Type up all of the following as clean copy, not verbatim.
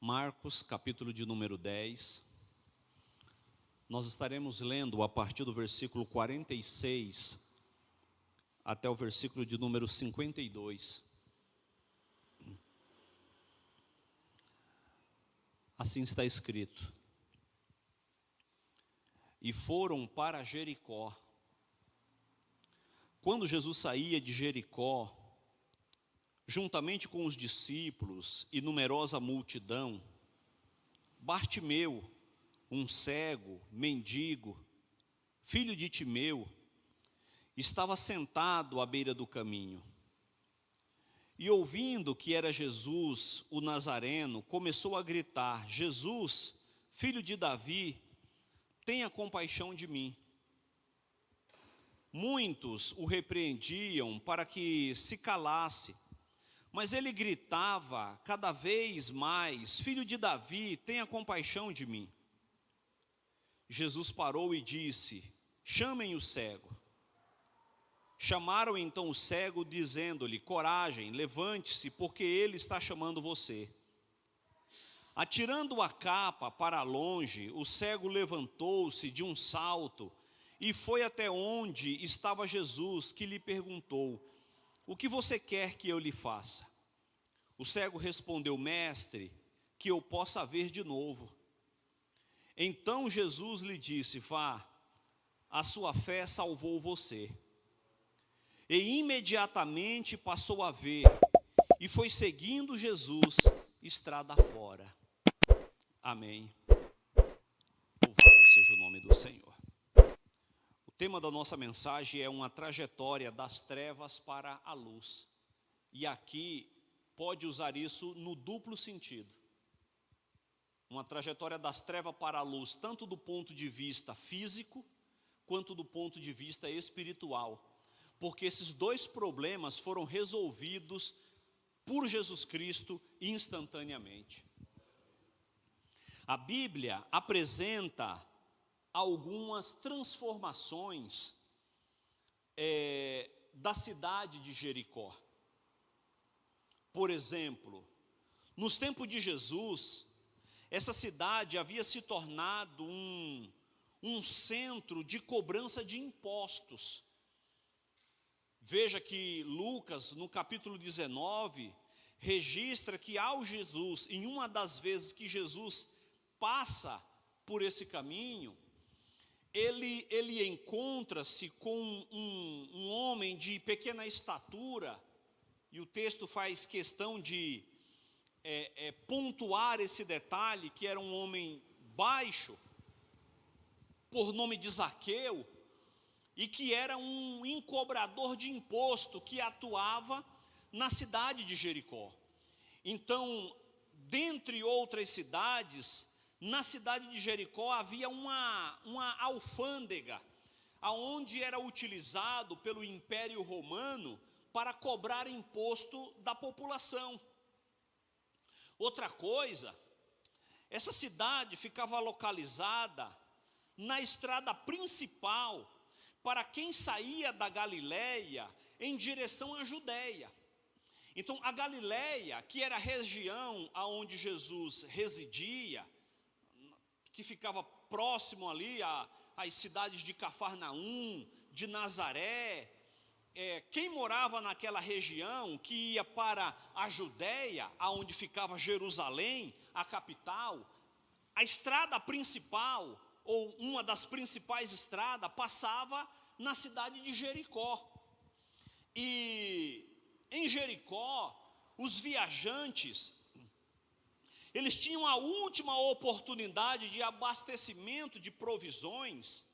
Marcos, capítulo de número 10. Nós estaremos lendo a partir do versículo 46 até o versículo de número 52. Assim está escrito: E foram para Jericó. Quando Jesus saía de Jericó, juntamente com os discípulos e numerosa multidão, Bartimeu, um cego, mendigo, filho de Timeu, estava sentado à beira do caminho. E ouvindo que era Jesus, o Nazareno, começou a gritar: Jesus, filho de Davi, tenha compaixão de mim. Muitos o repreendiam para que se calasse, mas ele gritava cada vez mais: Filho de Davi, tenha compaixão de mim. Jesus parou e disse: Chamem o cego. Chamaram então o cego, dizendo-lhe: Coragem, levante-se, porque ele está chamando você. Atirando a capa para longe, o cego levantou-se de um salto e foi até onde estava Jesus, que lhe perguntou: O que você quer que eu lhe faça? O cego respondeu: Mestre, que eu possa ver de novo. Então Jesus lhe disse: Vá, a sua fé salvou você. E imediatamente passou a ver, e foi seguindo Jesus estrada fora. Amém. Louvado seja o nome do Senhor. O tema da nossa mensagem é uma trajetória das trevas para a luz. E aqui pode usar isso no duplo sentido. Uma trajetória das trevas para a luz, tanto do ponto de vista físico, quanto do ponto de vista espiritual. Porque esses dois problemas foram resolvidos por Jesus Cristo instantaneamente. A Bíblia apresenta algumas transformações da cidade de Jericó. Por exemplo, nos tempos de Jesus, essa cidade havia se tornado um centro de cobrança de impostos. Veja que Lucas, no capítulo 19, registra que ao Jesus, em uma das vezes que Jesus passa por esse caminho, ele encontra-se com um homem de pequena estatura, e o texto faz questão de pontuar esse detalhe, que era um homem baixo, por nome de Zaqueu, e que era um encobrador de imposto que atuava na cidade de Jericó. Então, dentre outras cidades, na cidade de Jericó havia uma alfândega, aonde era utilizado pelo Império Romano para cobrar imposto da população. Outra coisa, essa cidade ficava localizada na estrada principal para quem saía da Galileia em direção à Judéia. Então, a Galileia, que era a região aonde Jesus residia, que ficava próximo ali às cidades de Cafarnaum, de Nazaré, quem morava naquela região, que ia para a Judéia, aonde ficava Jerusalém, a capital, a estrada principal, ou uma das principais estradas, passava na cidade de Jericó. E em Jericó, os viajantes, eles tinham a última oportunidade de abastecimento de provisões.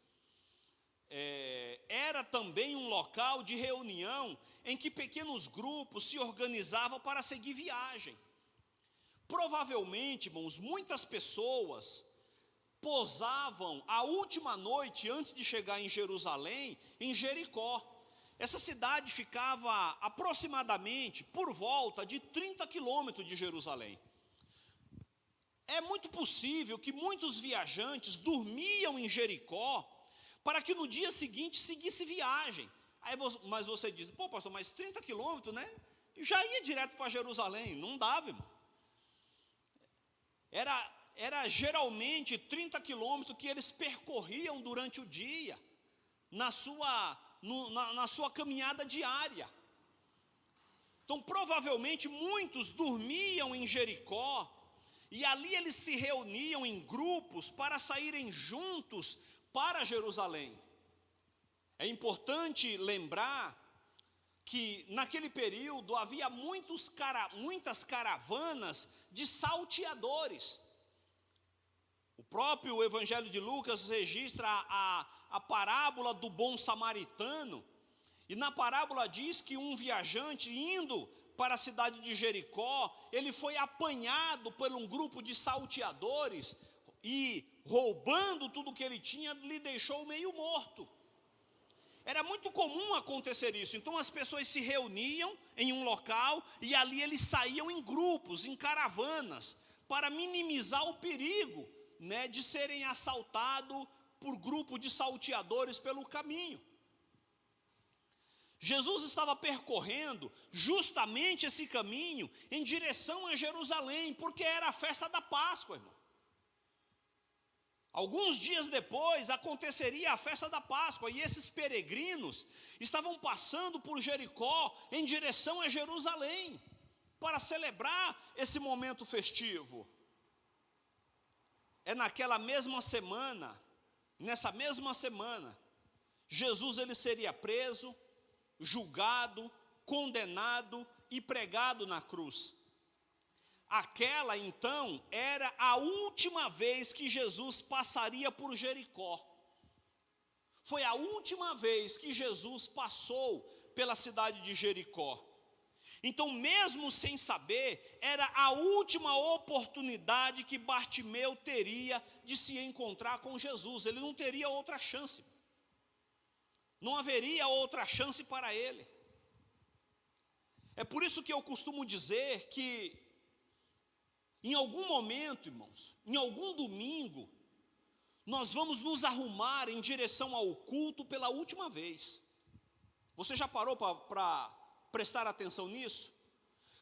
Era também um local de reunião em que pequenos grupos se organizavam para seguir viagem. Provavelmente, irmãos, muitas pessoas pousavam a última noite antes de chegar em Jerusalém, em Jericó. Essa cidade ficava aproximadamente por volta de 30 quilômetros de Jerusalém. É muito possível que muitos viajantes dormiam em Jericó para que no dia seguinte seguisse viagem. Mas você diz: pô, pastor, mas 30 quilômetros, né? Eu já ia direto para Jerusalém. Não dava, irmão. Era geralmente 30 quilômetros que eles percorriam durante o dia, na sua caminhada diária. Então, provavelmente, muitos dormiam em Jericó, e ali eles se reuniam em grupos para saírem juntos para Jerusalém. É importante lembrar que naquele período havia muitas caravanas de salteadores. O próprio Evangelho de Lucas registra a parábola do bom samaritano, e na parábola diz que um viajante indo para a cidade de Jericó, ele foi apanhado por um grupo de salteadores e, roubando tudo que ele tinha, lhe deixou meio morto. Era muito comum acontecer isso. Então as pessoas se reuniam em um local e ali eles saíam em grupos, em caravanas, para minimizar o perigo, de serem assaltados por grupo de salteadores pelo caminho. Jesus estava percorrendo justamente esse caminho em direção a Jerusalém, porque era a festa da Páscoa, irmão. Alguns dias depois aconteceria a festa da Páscoa, e esses peregrinos estavam passando por Jericó em direção a Jerusalém, para celebrar esse momento festivo. Nessa mesma semana, Jesus ele seria preso, julgado, condenado e pregado na cruz. Aquela, então, era a última vez que Jesus passaria por Jericó. Foi a última vez que Jesus passou pela cidade de Jericó. Então, mesmo sem saber, era a última oportunidade que Bartimeu teria de se encontrar com Jesus. Ele não teria outra chance. Não haveria outra chance para ele. É por isso que eu costumo dizer que, em algum momento, irmãos, em algum domingo, nós vamos nos arrumar em direção ao culto pela última vez. Você já parou para prestar atenção nisso?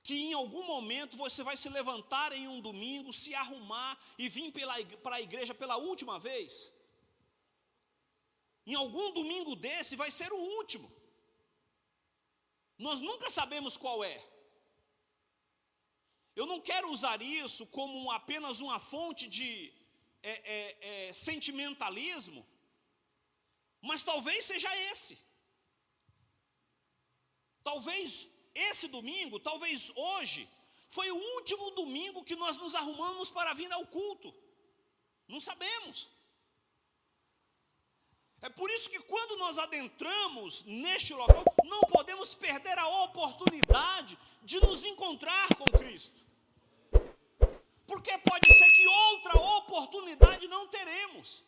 Que em algum momento você vai se levantar em um domingo, se arrumar e vir para a igreja pela última vez? Em algum domingo desse vai ser o último. Nós nunca sabemos qual é. Eu não quero usar isso como apenas uma fonte de sentimentalismo, mas talvez seja esse. Talvez esse domingo, talvez hoje, foi o último domingo que nós nos arrumamos para vir ao culto. Não sabemos. É por isso que quando nós adentramos neste local, não podemos perder a oportunidade de nos encontrar com Cristo. Porque pode ser que outra oportunidade não teremos.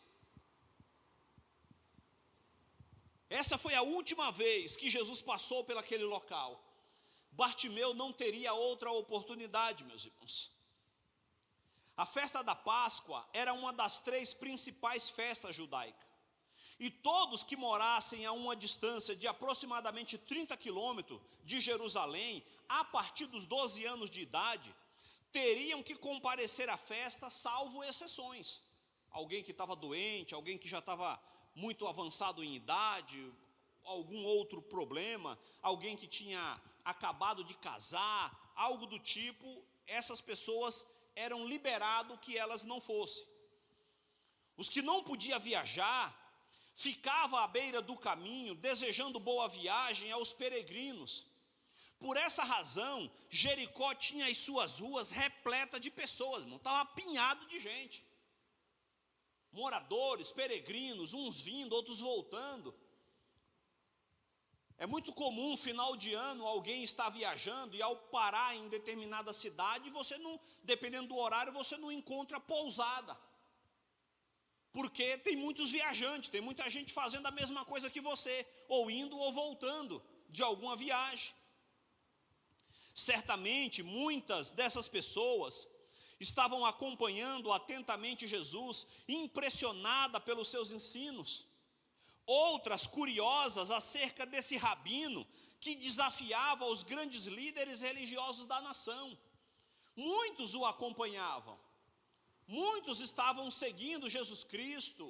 Essa foi a última vez que Jesus passou pelaquele local. Bartimeu não teria outra oportunidade, meus irmãos. A festa da Páscoa era uma das 3 principais festas judaicas. E todos que morassem a uma distância de aproximadamente 30 quilômetros de Jerusalém, a partir dos 12 anos de idade, teriam que comparecer à festa, salvo exceções. Alguém que estava doente, alguém que já estava muito avançado em idade, algum outro problema, alguém que tinha acabado de casar, algo do tipo, essas pessoas eram liberadas que elas não fossem. Os que não podiam viajar, ficavam à beira do caminho, desejando boa viagem aos peregrinos. Por essa razão, Jericó tinha as suas ruas repletas de pessoas, estava apinhado de gente. Moradores, peregrinos, uns vindo, outros voltando. É muito comum, final de ano, alguém estar viajando e ao parar em determinada cidade, você não, dependendo do horário, você não encontra pousada. Porque tem muitos viajantes, tem muita gente fazendo a mesma coisa que você, ou indo ou voltando de alguma viagem. Certamente, muitas dessas pessoas estavam acompanhando atentamente Jesus, impressionada pelos seus ensinos. Outras curiosas acerca desse rabino que desafiava os grandes líderes religiosos da nação. Muitos o acompanhavam. muitos estavam seguindo Jesus Cristo,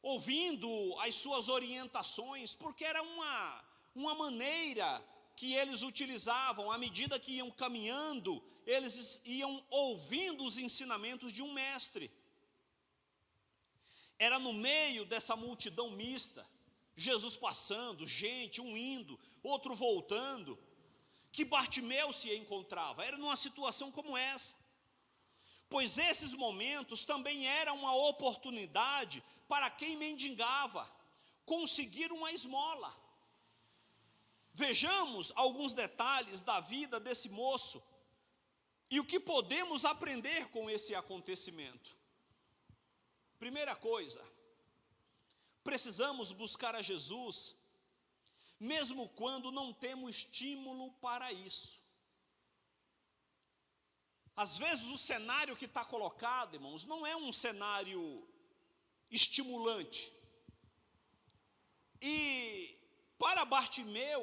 ouvindo as suas orientações, porque era uma maneira que eles utilizavam. À medida que iam caminhando, eles iam ouvindo os ensinamentos de um mestre. Era no meio dessa multidão mista, Jesus passando, gente, um indo, outro voltando, que Bartimeu se encontrava. Era numa situação como essa, pois esses momentos também eram uma oportunidade para quem mendigava conseguir uma esmola. Vejamos alguns detalhes da vida desse moço e o que podemos aprender com esse acontecimento. Primeira coisa, precisamos buscar a Jesus, mesmo quando não temos estímulo para isso. Às vezes o cenário que está colocado, irmãos, não é um cenário estimulante. E para Bartimeu,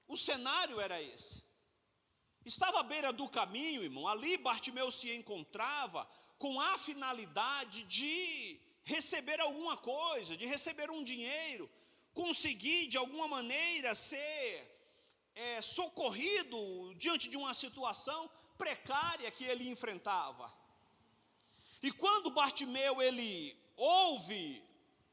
o cenário era esse. Estava à beira do caminho, irmão, ali Bartimeu se encontrava com a finalidade de receber alguma coisa, de receber um dinheiro, conseguir de alguma maneira ser socorrido diante de uma situação precária que ele enfrentava. E quando Bartimeu ele ouve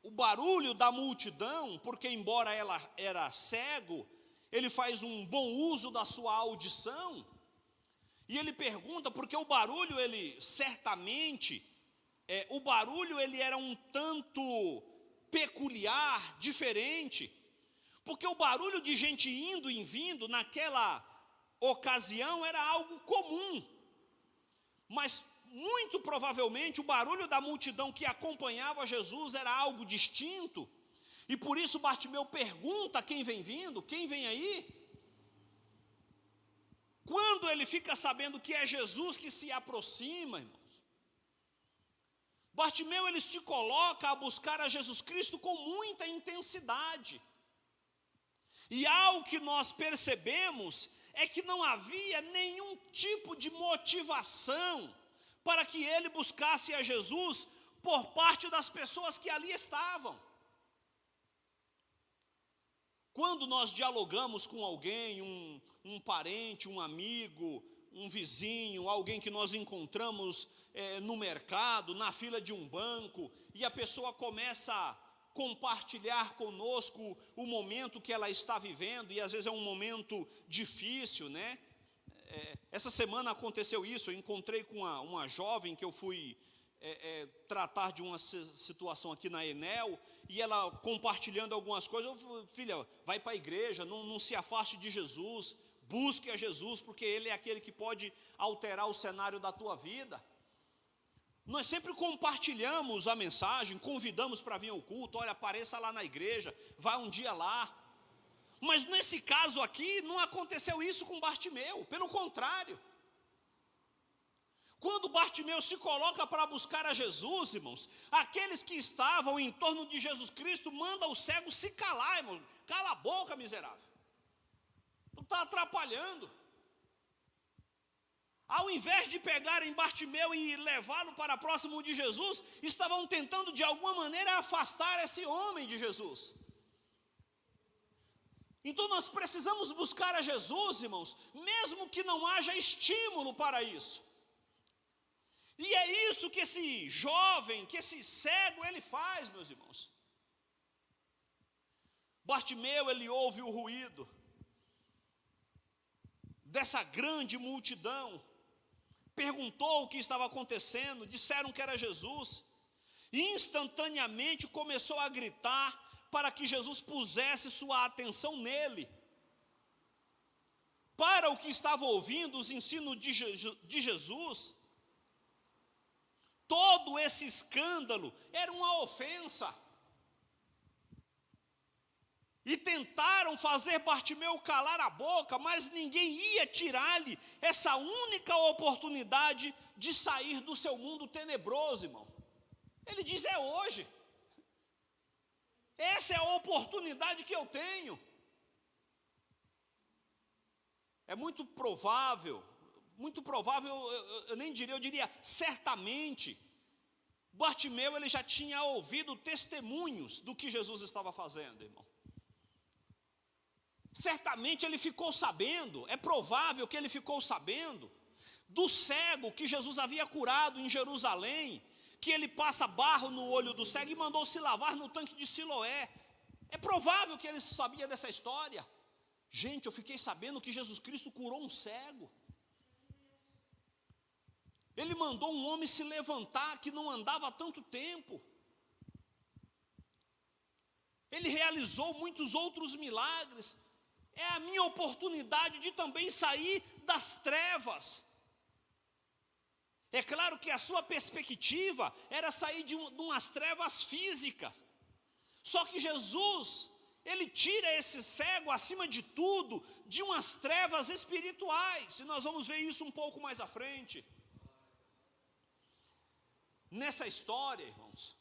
o barulho da multidão, porque embora ela era cego, ele faz um bom uso da sua audição, e ele pergunta, porque o barulho ele certamente, o barulho ele era um tanto peculiar, diferente, porque o barulho de gente indo e vindo naquela ocasião era algo comum, mas muito provavelmente o barulho da multidão que acompanhava Jesus era algo distinto, e por isso Bartimeu pergunta quem vem vindo, quem vem aí? Quando ele fica sabendo que é Jesus que se aproxima, irmãos, Bartimeu ele se coloca a buscar a Jesus Cristo com muita intensidade, e algo que nós percebemos é que não havia nenhum tipo de motivação para que ele buscasse a Jesus por parte das pessoas que ali estavam. Quando nós dialogamos com alguém, um parente, um amigo, um vizinho, alguém que nós encontramos no mercado, na fila de um banco, e a pessoa começa a compartilhar conosco o momento que ela está vivendo, e às vezes é um momento difícil, né? Essa semana aconteceu isso, eu encontrei com uma jovem que eu fui tratar de uma situação aqui na Enel, e ela compartilhando algumas coisas. Eu falei, filha, vai para a igreja, não se afaste de Jesus, busque a Jesus, porque Ele é aquele que pode alterar o cenário da tua vida. Nós sempre compartilhamos a mensagem, convidamos para vir ao culto, olha, apareça lá na igreja, vá um dia lá. Mas nesse caso aqui, não aconteceu isso com Bartimeu, pelo contrário. Quando Bartimeu se coloca para buscar a Jesus, irmãos, aqueles que estavam em torno de Jesus Cristo mandam o cego se calar, irmão. Cala a boca, miserável. Tu está atrapalhando. Ao invés de pegarem Bartimeu e levá-lo para próximo de Jesus, estavam tentando de alguma maneira afastar esse homem de Jesus. Então nós precisamos buscar a Jesus, irmãos, mesmo que não haja estímulo para isso. E é isso que esse jovem, que esse cego, ele faz, meus irmãos. Bartimeu, ele ouve o ruído dessa grande multidão, perguntou o que estava acontecendo, disseram que era Jesus, e instantaneamente começou a gritar para que Jesus pusesse sua atenção nele. Para o que estava ouvindo os ensinos de Jesus, todo esse escândalo era uma ofensa. E tentaram fazer Bartimeu calar a boca, mas ninguém ia tirar-lhe essa única oportunidade de sair do seu mundo tenebroso, irmão. Ele diz, é hoje. Essa é a oportunidade que eu tenho. É muito provável, muito provável, eu nem diria, eu diria certamente, Bartimeu ele já tinha ouvido testemunhos do que Jesus estava fazendo, irmão. Certamente ele ficou sabendo, é provável que ele ficou sabendo do cego que Jesus havia curado em Jerusalém, que ele passa barro no olho do cego e mandou se lavar no tanque de Siloé. É provável que ele sabia dessa história. Gente, eu fiquei sabendo que Jesus Cristo curou um cego. Ele mandou um homem se levantar que não andava há tanto tempo. Ele realizou muitos outros milagres. É a minha oportunidade de também sair das trevas. É claro que a sua perspectiva era sair de umas trevas físicas. Só que Jesus, ele tira esse cego, acima de tudo, de umas trevas espirituais. E nós vamos ver isso um pouco mais à frente. Nessa história, irmãos,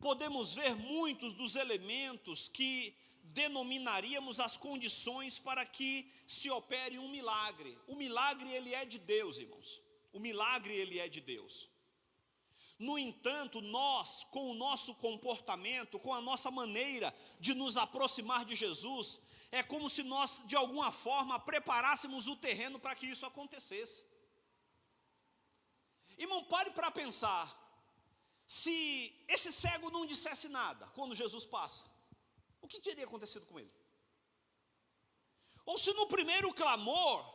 podemos ver muitos dos elementos que denominaríamos as condições para que se opere um milagre. O milagre, ele é de Deus, irmãos. O milagre, ele é de Deus. No entanto, nós, com o nosso comportamento, com a nossa maneira de nos aproximar de Jesus, é como se nós, de alguma forma, preparássemos o terreno para que isso acontecesse. Irmão, pare para pensar. Se esse cego não dissesse nada quando Jesus passa, o que teria acontecido com ele? Ou se no primeiro clamor,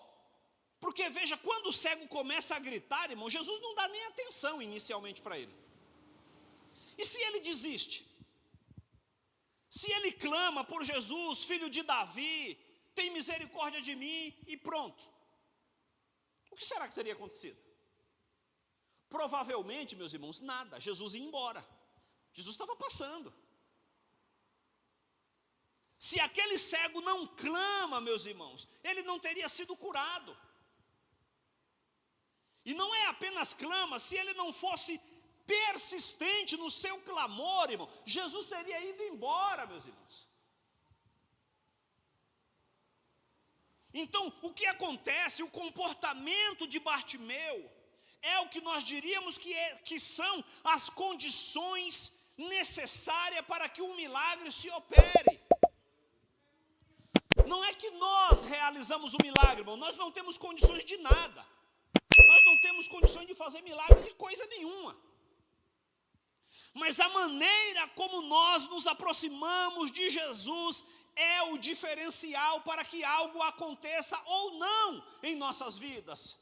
porque veja, quando o cego começa a gritar, irmão, Jesus não dá nem atenção inicialmente para ele. E se ele desiste? Se ele clama por Jesus, filho de Davi, tem misericórdia de mim, e pronto. O que será que teria acontecido? Provavelmente, meus irmãos, nada. Jesus ia embora. Jesus estava passando. Se aquele cego não clama, meus irmãos, ele não teria sido curado. E não é apenas clama, se ele não fosse persistente no seu clamor, irmão, Jesus teria ido embora, meus irmãos. Então, o que acontece? O comportamento de Bartimeu é o que nós diríamos que são as condições necessárias para que um milagre se opere. Não é que nós realizamos o milagre, irmão, nós não temos condições de nada. Nós não temos condições de fazer milagre de coisa nenhuma. Mas a maneira como nós nos aproximamos de Jesus é o diferencial para que algo aconteça ou não em nossas vidas.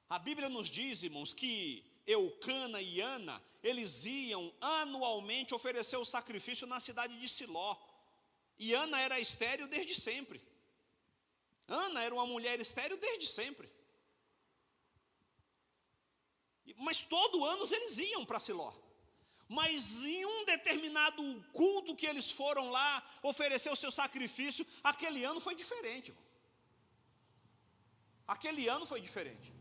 A Bíblia nos diz, irmãos, que Eucana e Ana, eles iam anualmente oferecer o sacrifício na cidade de Siló. E Ana era estéril desde sempre. Ana era uma mulher estéril desde sempre. Mas todo ano eles iam para Siló. Mas em um determinado culto que eles foram lá oferecer o seu sacrifício, aquele ano foi diferente, irmão. Aquele ano foi diferente.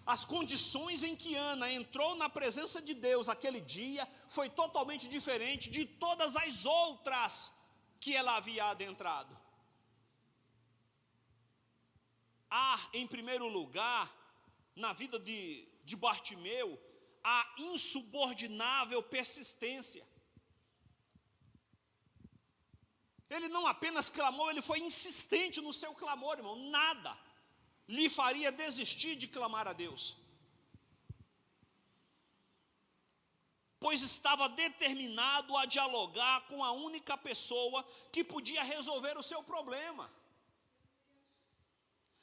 As condições em que Ana entrou na presença de Deus aquele dia foi totalmente diferente de todas as outras que ela havia adentrado. Há, em primeiro lugar, na vida de Bartimeu, a insubordinável persistência. Ele não apenas clamou, ele foi insistente no seu clamor, irmão. Nada lhe faria desistir de clamar a Deus, pois estava determinado a dialogar com a única pessoa que podia resolver o seu problema.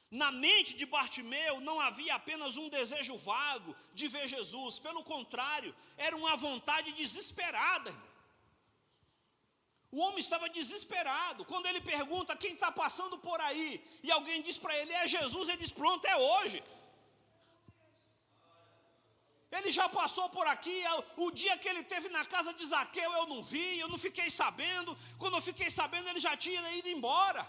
Na mente de Bartimeu não havia apenas um desejo vago de ver Jesus, pelo contrário, era uma vontade desesperada. O homem estava desesperado. Quando ele pergunta quem está passando por aí, e alguém diz para ele, é Jesus, ele diz, pronto, é hoje. Ele já passou por aqui, o dia que ele esteve na casa de Zaqueu eu não vi, eu não fiquei sabendo. Quando eu fiquei sabendo ele já tinha ido embora.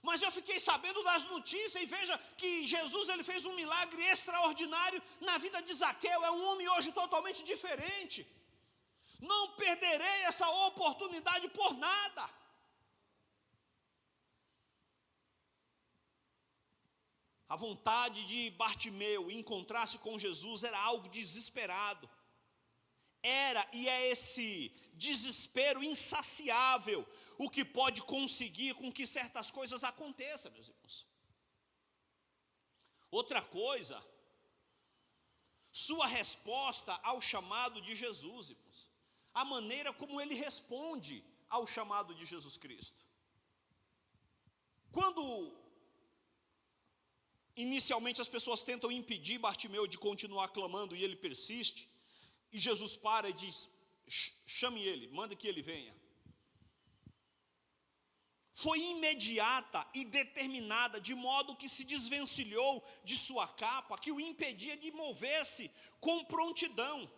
Mas eu fiquei sabendo das notícias e veja que Jesus ele fez um milagre extraordinário na vida de Zaqueu. É um homem hoje totalmente diferente. Não perderei essa oportunidade por nada. A vontade de Bartimeu encontrar-se com Jesus era algo desesperado. Era e é esse desespero insaciável o que pode conseguir com que certas coisas aconteçam, meus irmãos. Outra coisa, sua resposta ao chamado de Jesus, irmãos. A maneira como ele responde ao chamado de Jesus Cristo. Quando inicialmente as pessoas tentam impedir Bartimeu de continuar clamando e ele persiste, e Jesus para e diz: chame ele, manda que ele venha. Foi imediata e determinada, de modo que se desvencilhou de sua capa, que o impedia de mover-se com prontidão,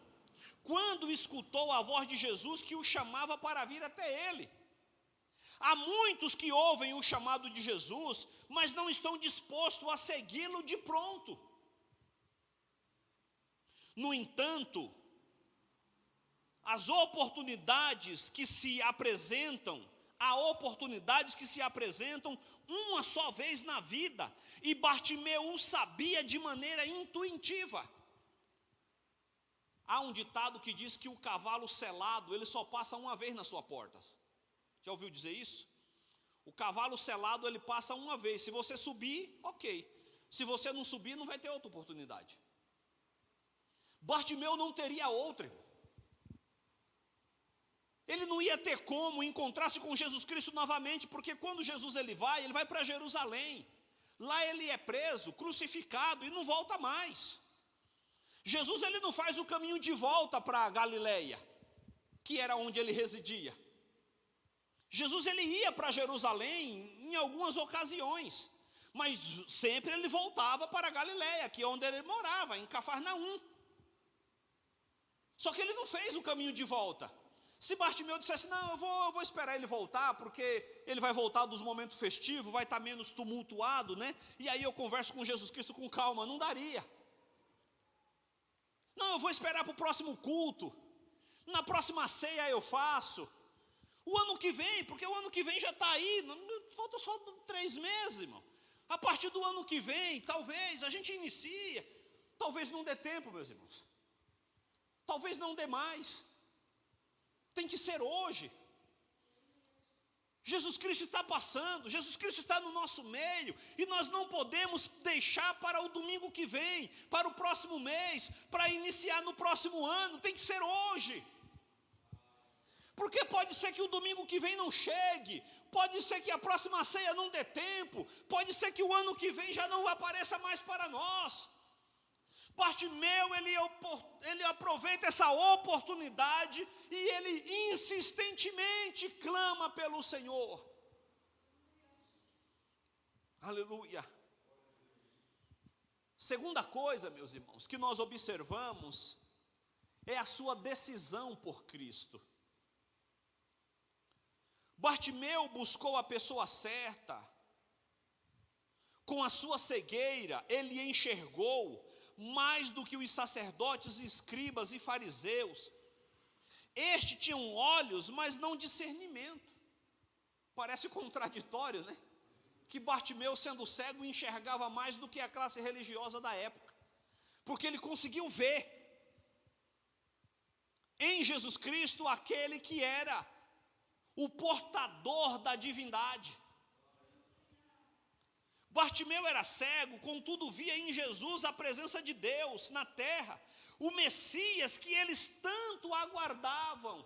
quando escutou a voz de Jesus que o chamava para vir até ele. Há muitos que ouvem o chamado de Jesus, mas não estão dispostos a segui-lo de pronto. No entanto, as oportunidades que se apresentam, há oportunidades que se apresentam uma só vez na vida, e Bartimeu o sabia de maneira intuitiva. Há um ditado que diz que o cavalo selado, ele só passa uma vez na sua porta. Já ouviu dizer isso? O cavalo selado, ele passa uma vez. Se você subir, ok. Se você não subir, não vai ter outra oportunidade. Bartimeu não teria outra. Ele não ia ter como encontrar-se com Jesus Cristo novamente, porque quando Jesus ele vai para Jerusalém. Lá ele é preso, crucificado e não volta mais. Jesus ele não faz o caminho de volta para Galileia, que era onde ele residia. Jesus ele ia para Jerusalém em algumas ocasiões, mas sempre ele voltava para Galileia, que é onde ele morava, em Cafarnaum. Só que ele não fez o caminho de volta. Se Bartimeu dissesse: não, eu vou esperar ele voltar, porque ele vai voltar dos momentos festivos, vai estar menos tumultuado, né? E aí eu converso com Jesus Cristo com calma, não daria. Não, eu vou esperar para o próximo culto, na próxima ceia eu faço. O ano que vem, porque o ano que vem já está aí, falta só 3 meses, irmão. A partir do ano que vem, talvez, a gente inicia. Talvez não dê tempo, meus irmãos. Talvez não dê mais. Tem que ser hoje. Jesus Cristo está passando, Jesus Cristo está no nosso meio, e nós não podemos deixar para o domingo que vem, para o próximo mês, para iniciar no próximo ano. Tem que ser hoje. Porque pode ser que o domingo que vem não chegue, pode ser que a próxima ceia não dê tempo, pode ser que o ano que vem já não apareça mais para nós. Bartimeu, ele aproveita essa oportunidade e ele insistentemente clama pelo Senhor. Aleluia. Segunda coisa, meus irmãos, que nós observamos é a sua decisão por Cristo. Bartimeu buscou a pessoa certa. Com a sua cegueira, ele enxergou mais do que os sacerdotes, escribas e fariseus. Estes tinham olhos, mas não discernimento. Parece contraditório, né? Que Bartimeu, sendo cego, enxergava mais do que a classe religiosa da época, porque ele conseguiu ver em Jesus Cristo aquele que era o portador da divindade. Bartimeu era cego, contudo via em Jesus a presença de Deus na terra, o Messias que eles tanto aguardavam.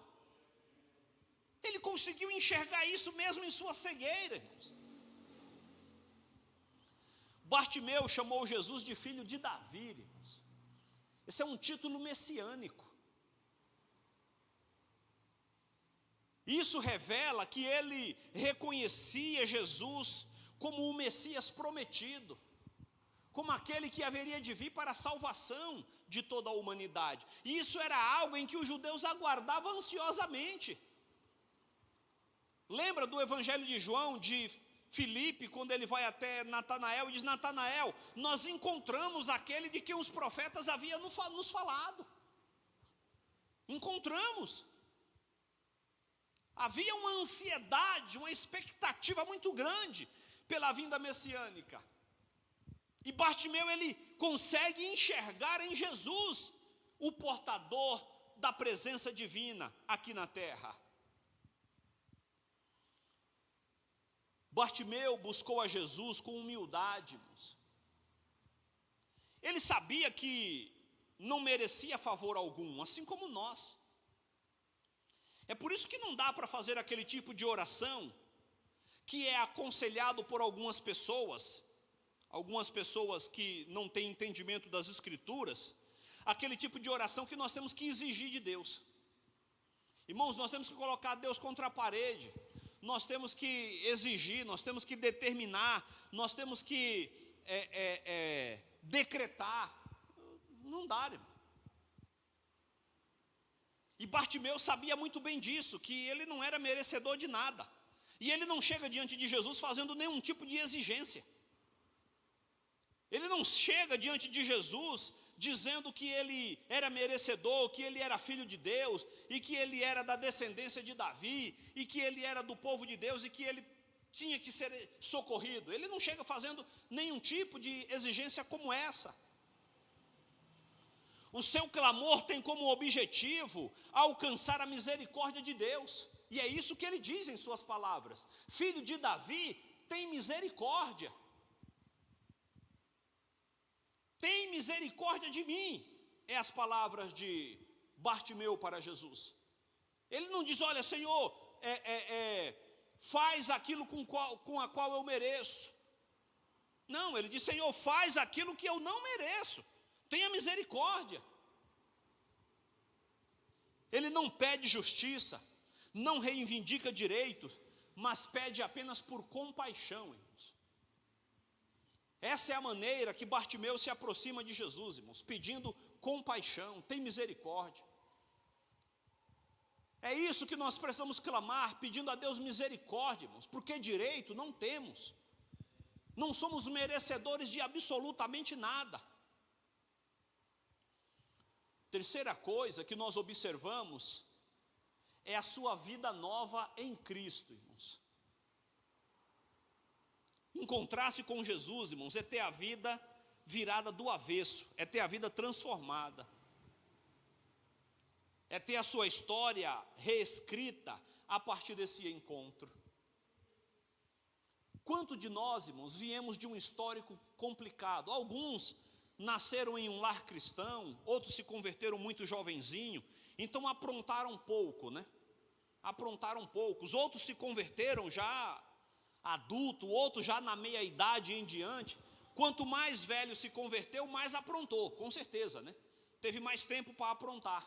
Ele conseguiu enxergar isso mesmo em sua cegueira, irmãos. Bartimeu chamou Jesus de filho de Davi, irmãos. Esse é um título messiânico. Isso revela que ele reconhecia Jesus como o Messias prometido, como aquele que haveria de vir para a salvação de toda a humanidade. E isso era algo em que os judeus aguardavam ansiosamente. Lembra do Evangelho de João, de Filipe, quando ele vai até Natanael e diz: Natanael, nós encontramos aquele de que os profetas haviam nos falado. Encontramos. Havia uma ansiedade, uma expectativa muito grande pela vinda messiânica. E Bartimeu, ele consegue enxergar em Jesus o portador da presença divina aqui na terra. Bartimeu buscou a Jesus com humildade, irmãos. Ele sabia que não merecia favor algum, assim como nós. É por isso que não dá para fazer aquele tipo de oração que é aconselhado por algumas pessoas que não têm entendimento das Escrituras, aquele tipo de oração que nós temos que exigir de Deus. Irmãos, nós temos que colocar Deus contra a parede, nós temos que exigir, nós temos que determinar, nós temos que decretar. Não dá, irmão. E Bartimeu sabia muito bem disso, que ele não era merecedor de nada. E ele não chega diante de Jesus fazendo nenhum tipo de exigência. Ele não chega diante de Jesus dizendo que ele era merecedor, que ele era filho de Deus, e que ele era da descendência de Davi, e que ele era do povo de Deus, e que ele tinha que ser socorrido. Ele não chega fazendo nenhum tipo de exigência como essa. O seu clamor tem como objetivo alcançar a misericórdia de Deus. E é isso que ele diz em suas palavras: filho de Davi, tem misericórdia. Tem misericórdia de mim. É as palavras de Bartimeu para Jesus. Ele não diz: olha, Senhor, faz aquilo com a qual eu mereço. Não, ele diz: Senhor, faz aquilo que eu não mereço. Tenha misericórdia. Ele não pede justiça, não reivindica direitos, mas pede apenas por compaixão, irmãos. Essa é a maneira que Bartimeu se aproxima de Jesus, irmãos, pedindo compaixão, tem misericórdia. É isso que nós precisamos clamar, pedindo a Deus misericórdia, irmãos, porque direito não temos. Não somos merecedores de absolutamente nada. Terceira coisa que nós observamos é a sua vida nova em Cristo, irmãos. Encontrar-se com Jesus, irmãos, é ter a vida virada do avesso, é ter a vida transformada, é ter a sua história reescrita a partir desse encontro. Quanto de nós, irmãos, viemos de um histórico complicado? Alguns nasceram em um lar cristão, outros se converteram muito jovenzinho, então aprontaram pouco, né? Aprontaram poucos. Outros se converteram já adulto, outros já na meia-idade em diante. Quanto mais velho se converteu, mais aprontou, com certeza, né? Teve mais tempo para aprontar.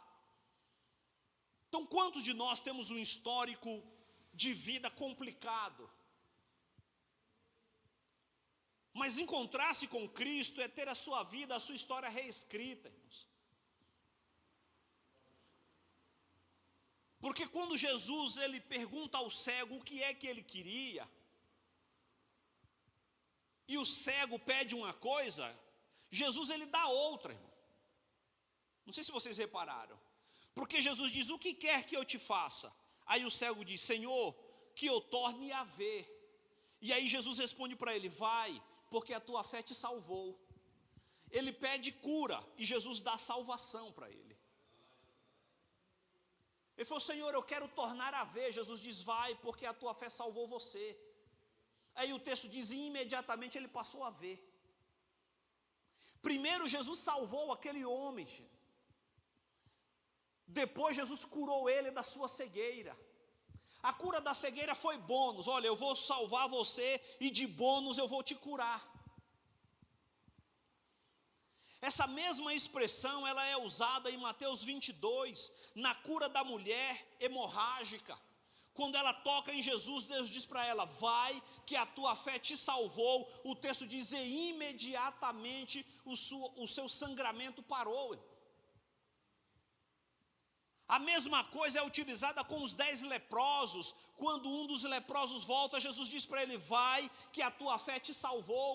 Então, quantos de nós temos um histórico de vida complicado? Mas encontrar-se com Cristo é ter a sua vida, a sua história reescrita, irmãos. Porque quando Jesus ele pergunta ao cego o que é que ele queria, e o cego pede uma coisa, Jesus ele dá outra, irmão. Não sei se vocês repararam. Porque Jesus diz: o que quer que eu te faça? Aí o cego diz: Senhor, que eu torne a ver. E aí Jesus responde para ele: vai, porque a tua fé te salvou. Ele pede cura e Jesus dá salvação para ele. Ele falou: Senhor, eu quero tornar a ver. Jesus diz: vai, porque a tua fé salvou você. Aí o texto diz: e imediatamente ele passou a ver. Primeiro Jesus salvou aquele homem, depois Jesus curou ele da sua cegueira. A cura da cegueira foi bônus. Olha, eu vou salvar você e de bônus eu vou te curar. Essa mesma expressão ela é usada em Mateus 22, na cura da mulher hemorrágica. Quando ela toca em Jesus, Deus diz para ela: vai, que a tua fé te salvou. O texto diz: e imediatamente o seu sangramento parou. A mesma coisa é utilizada com os 10 leprosos. Quando um dos leprosos volta, Jesus diz para ele: vai, que a tua fé te salvou.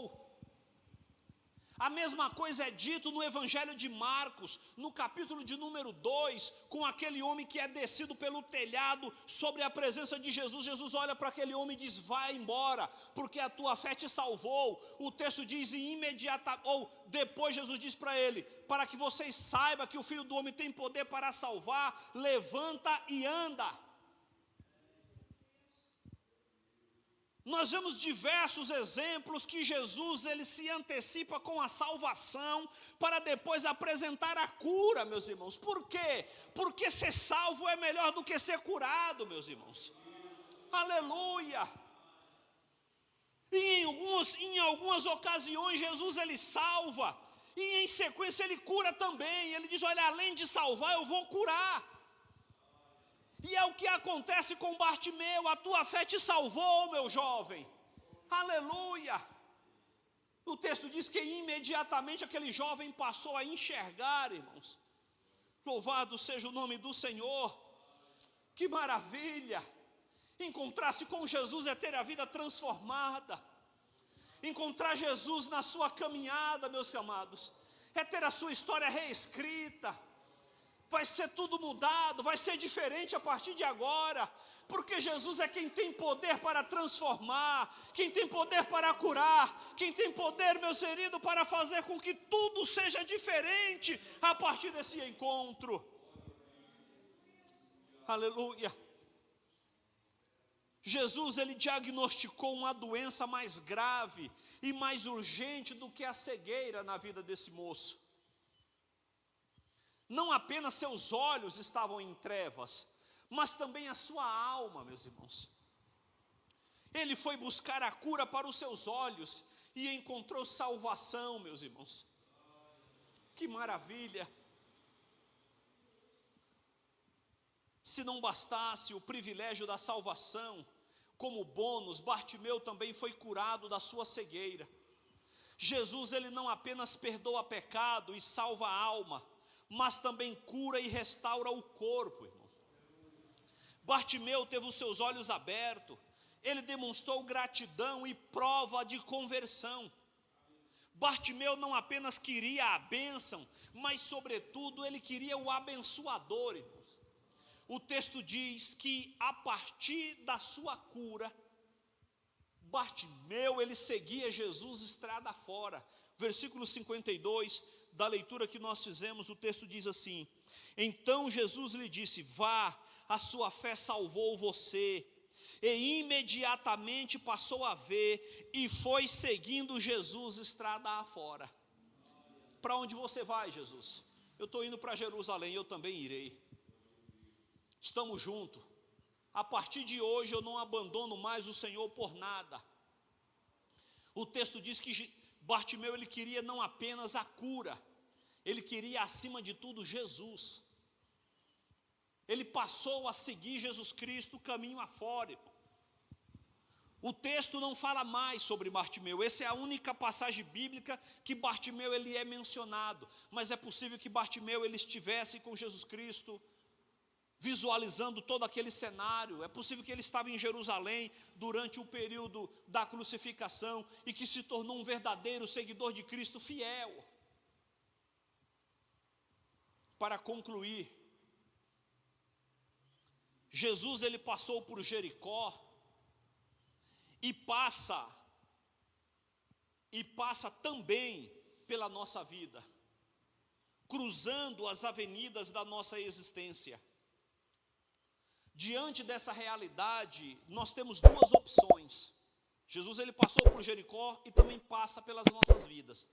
A mesma coisa é dito no Evangelho de Marcos, no capítulo de número 2, com aquele homem que é descido pelo telhado sobre a presença de Jesus. Jesus olha para aquele homem e diz: vai embora, porque a tua fé te salvou. O texto diz depois Jesus diz para ele: para que vocês saibam que o Filho do Homem tem poder para salvar, levanta e anda. Nós vemos diversos exemplos que Jesus ele se antecipa com a salvação para depois apresentar a cura, meus irmãos. Por quê? Porque ser salvo é melhor do que ser curado, meus irmãos. Aleluia! E em algumas ocasiões Jesus ele salva, e em sequência ele cura também. Ele diz: olha, além de salvar, eu vou curar. E é o que acontece com Bartimeu: a tua fé te salvou, meu jovem. Aleluia! O texto diz que imediatamente aquele jovem passou a enxergar, irmãos. Louvado seja o nome do Senhor. Que maravilha! Encontrar-se com Jesus é ter a vida transformada. Encontrar Jesus na sua caminhada, meus amados, é ter a sua história reescrita. Vai ser tudo mudado, vai ser diferente a partir de agora, porque Jesus é quem tem poder para transformar, quem tem poder para curar, quem tem poder, meu querido, para fazer com que tudo seja diferente a partir desse encontro. Aleluia! Jesus, ele diagnosticou uma doença mais grave e mais urgente do que a cegueira na vida desse moço. Não apenas seus olhos estavam em trevas, mas também a sua alma, meus irmãos. Ele foi buscar a cura para os seus olhos e encontrou salvação, meus irmãos. Que maravilha! Se não bastasse o privilégio da salvação, como bônus, Bartimeu também foi curado da sua cegueira. Jesus, ele não apenas perdoa pecado e salva a alma, mas também cura e restaura o corpo, irmão. Bartimeu teve os seus olhos abertos, ele demonstrou gratidão e prova de conversão. Bartimeu não apenas queria a bênção, mas sobretudo ele queria o abençoador, irmãos. O texto diz que a partir da sua cura, Bartimeu ele seguia Jesus estrada fora. Versículo 52 da leitura que nós fizemos, o texto diz assim: então Jesus lhe disse: vá, a sua fé salvou você. E imediatamente passou a ver e foi seguindo Jesus estrada afora. Para onde você vai, Jesus? Eu estou indo para Jerusalém, eu também irei. Estamos juntos. A partir de hoje eu não abandono mais o Senhor por nada. O texto diz que Bartimeu ele queria não apenas a cura, ele queria acima de tudo Jesus. Ele passou a seguir Jesus Cristo caminho afora. O texto não fala mais sobre Bartimeu. Essa é a única passagem bíblica que Bartimeu ele é mencionado. Mas é possível que Bartimeu ele estivesse com Jesus Cristo, visualizando todo aquele cenário. É possível que ele estava em Jerusalém durante o período da crucificação e que se tornou um verdadeiro seguidor de Cristo fiel. Para concluir, Jesus ele passou por Jericó e passa também pela nossa vida, cruzando as avenidas da nossa existência. Diante dessa realidade, nós temos duas opções. Jesus ele passou por Jericó e também passa pelas nossas vidas.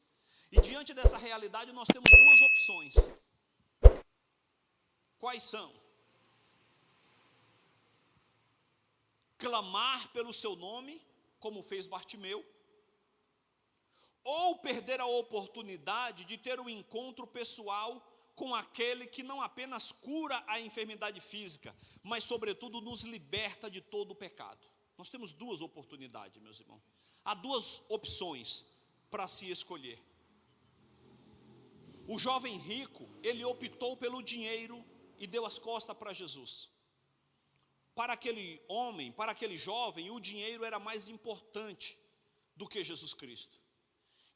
E diante dessa realidade, nós temos duas opções. Quais são? Clamar pelo seu nome, como fez Bartimeu, ou perder a oportunidade de ter um encontro pessoal com aquele que não apenas cura a enfermidade física, mas sobretudo nos liberta de todo o pecado. Nós temos duas oportunidades, meus irmãos. Há duas opções para se escolher. O jovem rico, ele optou pelo dinheiro e deu as costas para Jesus. Para aquele homem, para aquele jovem, o dinheiro era mais importante do que Jesus Cristo.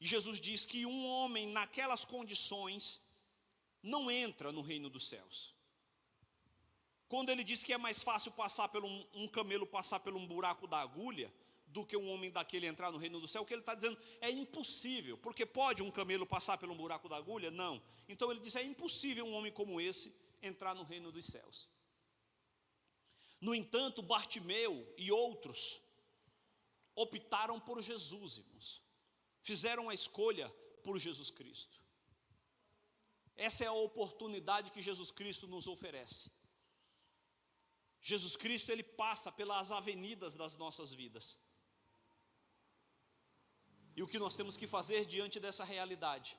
E Jesus diz que um homem naquelas condições não entra no reino dos céus. Quando ele diz que é mais fácil passar por um camelo passar por um buraco da agulha do que um homem daquele entrar no reino do céu, o que ele está dizendo é impossível. Porque pode um camelo passar por um buraco da agulha? Não. Então ele diz, é impossível um homem como esse entrar no reino dos céus. No entanto, Bartimeu e outros optaram por Jesus, irmãos. Fizeram a escolha por Jesus Cristo. Essa é a oportunidade que Jesus Cristo nos oferece. Jesus Cristo, ele passa pelas avenidas das nossas vidas. E o que nós temos que fazer diante dessa realidade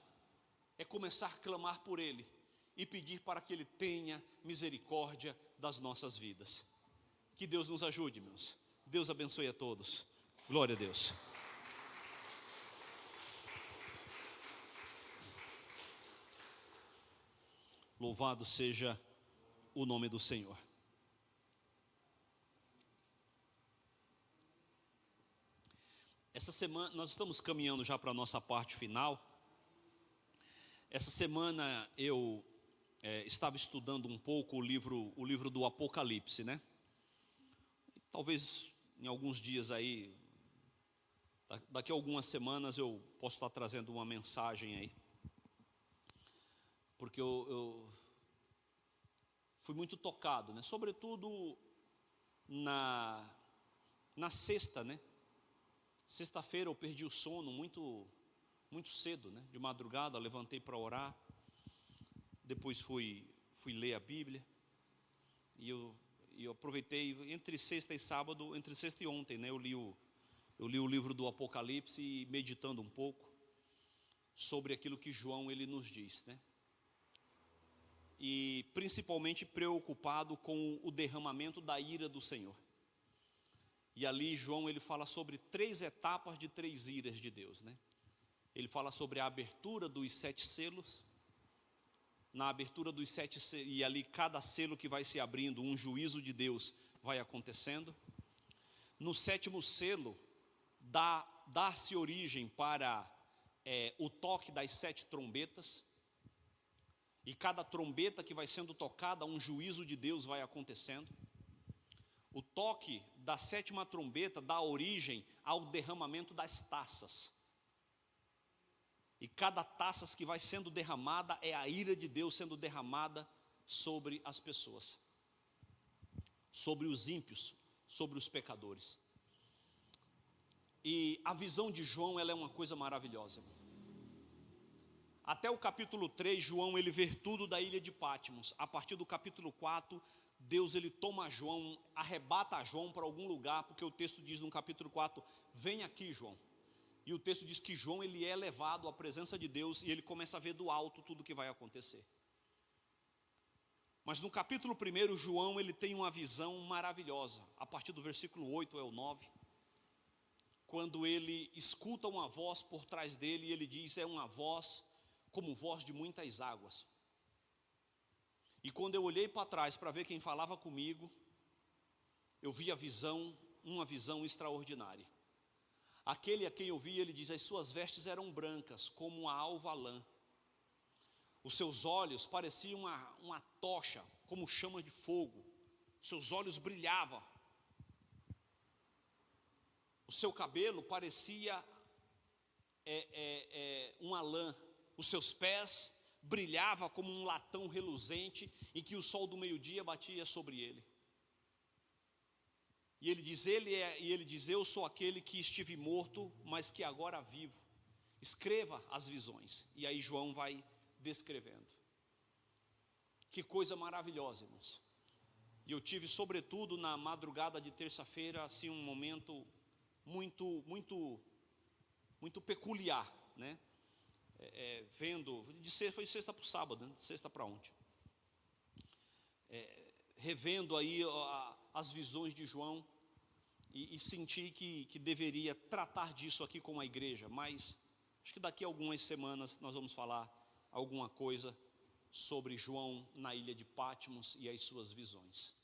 é começar a clamar por Ele e pedir para que Ele tenha misericórdia das nossas vidas. Que Deus nos ajude, meus. Deus abençoe a todos. Glória a Deus. Louvado seja o nome do Senhor. Essa semana, nós estamos caminhando já para a nossa parte final. Essa semana eu estava estudando um pouco o livro do Apocalipse, né? Talvez em alguns dias aí, daqui a algumas semanas eu posso estar trazendo uma mensagem aí. Porque eu fui muito tocado, né? Sobretudo na sexta, né? Sexta-feira eu perdi o sono muito cedo, né? De madrugada, levantei para orar. Depois fui ler a Bíblia. E eu aproveitei entre sexta e sábado, entre sexta e ontem, né? Eu li o livro do Apocalipse e meditando um pouco sobre aquilo que João ele nos diz, né? E principalmente preocupado com o derramamento da ira do Senhor. E ali João ele fala sobre 3 etapas de 3 iras de Deus, né? Ele fala sobre a abertura dos 7 selos. Na abertura dos 7 selos, e ali cada selo que vai se abrindo, um juízo de Deus vai acontecendo. No 7º selo, dá-se origem para o toque das 7 trombetas. E cada trombeta que vai sendo tocada, um juízo de Deus vai acontecendo. O toque da 7ª trombeta dá origem ao derramamento das taças. E cada taça que vai sendo derramada é a ira de Deus sendo derramada sobre as pessoas, sobre os ímpios, sobre os pecadores. E a visão de João, ela é uma coisa maravilhosa. Até o capítulo 3, João ele vê tudo da ilha de Patmos. A partir do capítulo 4, Deus ele toma João, arrebata João para algum lugar, porque o texto diz no capítulo 4, vem aqui João. E o texto diz que João ele é levado à presença de Deus e ele começa a ver do alto tudo o que vai acontecer. Mas no capítulo 1, João ele tem uma visão maravilhosa. A partir do versículo 8 ao 9, quando ele escuta uma voz por trás dele e ele diz, é uma voz como voz de muitas águas. E quando eu olhei para trás para ver quem falava comigo, eu vi uma visão extraordinária. Aquele a quem eu vi, ele diz, as suas vestes eram brancas como a alva lã. Os seus olhos pareciam uma tocha, como chama de fogo. Seus olhos brilhavam. O seu cabelo parecia uma lã. Os seus pés brilhavam como um latão reluzente em que o sol do meio-dia batia sobre ele. E ele diz, eu sou aquele que estive morto, mas que agora vivo. Escreva as visões. E aí João vai descrevendo. Que coisa maravilhosa, irmãos. E eu tive, sobretudo, na madrugada de terça-feira, assim, um momento muito peculiar, né? Vendo, foi sexta para o sábado, né? De sexta para ontem. Revendo aí as visões de João e senti que deveria tratar disso aqui com a igreja, mas acho que daqui a algumas semanas nós vamos falar alguma coisa sobre João na ilha de Patmos e as suas visões.